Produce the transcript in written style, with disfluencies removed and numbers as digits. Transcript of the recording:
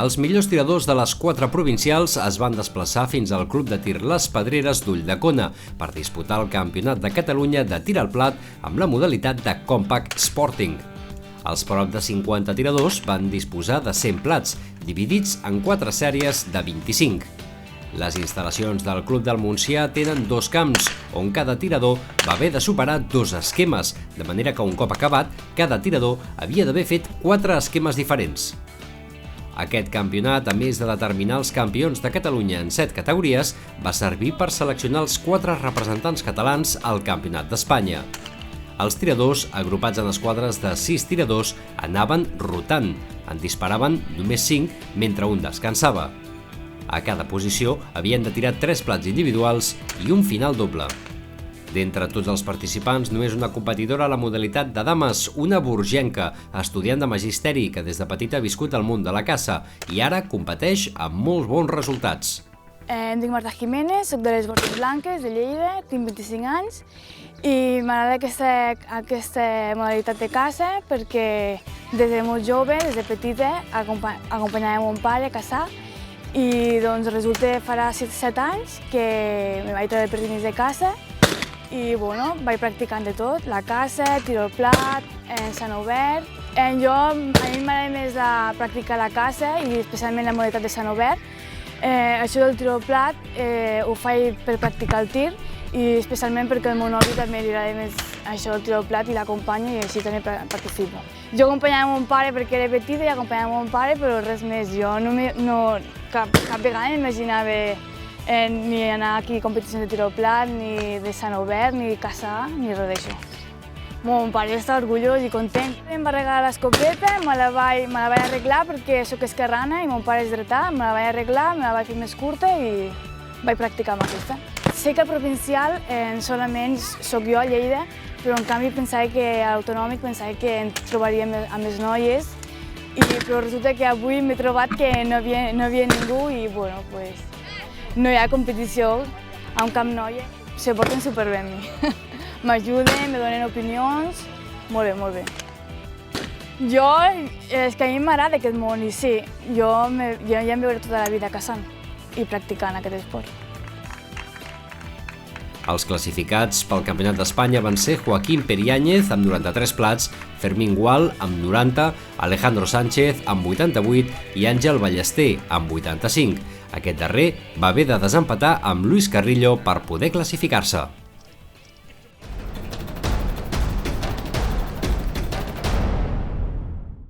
Els millors tiradors de les 4 provincials es van desplaçar fins al Club de Tir Les Pedreres d'Ulldecona per disputar el Campionat de Catalunya de tir al plat amb la modalitat de Compact Sporting. Els prop de 50 tiradors van disposar de 100 plats, dividits en 4 sèries de 25. Les instal·lacions del Club del Montsià tenen 2 camps, on cada tirador va haver de superar 2 esquemes, de manera que un cop acabat, cada tirador havia d'haver fet 4 esquemes diferents. Aquest campionat, a més de determinar els campions de Catalunya en 7 categories, va servir per seleccionar els 4 representants catalans al Campionat d'Espanya. Els tiradors, agrupats en esquadres de 6 tiradors, anaven rotant, en disparaven només 5 mentre un descansava. A cada posició havien de tirar 3 plats individuals i un final doble. D'entre tots els participants, només una competidora a la modalitat de dames, una burgenca, estudiant de magisteri que des de petita ha viscut el món de la caça i ara competeix amb molt bons resultats. Em dic Marta Jiménez, soc de les Borges Blanques, de Lleida, tinc 25 anys i m'agrada aquesta modalitat de caça perquè des de molt jove, des de petita, acompanyava mon pare a caçar i doncs resulta farà 7 anys que me vaig treure permís de caça i bueno, vaig practicant de tot, la caça, tiro al plat, sant obert. A mi m'agrada més practicar la caça i especialment la modalitat de sant obert. Això del tiro al plat ho faig per practicar el tir i especialment perquè al meu nòvio també li agrada més això del tiro al plat i l'acompanyo i així també participo. Jo acompanyava mon pare perquè era petita i acompanyava mon pare, però res més. Jo cap vegada m'imaginava ni anar aquí a competicions de tiro al plat, ni de sant obert, ni caçar, ni res d'això. Mon pare està orgullós i content. Em va regalar l'escopeta, me la vaig arreglar perquè soc esquerrana i mon pare és dretà, me la vaig arreglar, me la vaig fer més curta i vaig practicar amb aquesta. Sé que al provincial solament soc jo a Lleida, però en canvi pensava que a l'autonòmic pensava que em trobaria amb les noies, però resulta que avui m'he trobat que no hi havia ningú i bueno, pues, no hi ha competició amb cap noia. Se porten superbé amb mi. M'ajuden, me donen opinions, molt bé, molt bé. És que a mi m'agrada aquest món i sí, jo ja em veuré tota la vida caçant i practicant aquest esport. Els classificats pel Campionat d'Espanya van ser Joaquín Periáñez amb 93 plats, Fermín Gual amb 90, Alejandro Sánchez amb 88 i Àngel Ballester amb 85. Aquest darrer va haver de desempatar amb Luis Carrillo per poder classificar-se.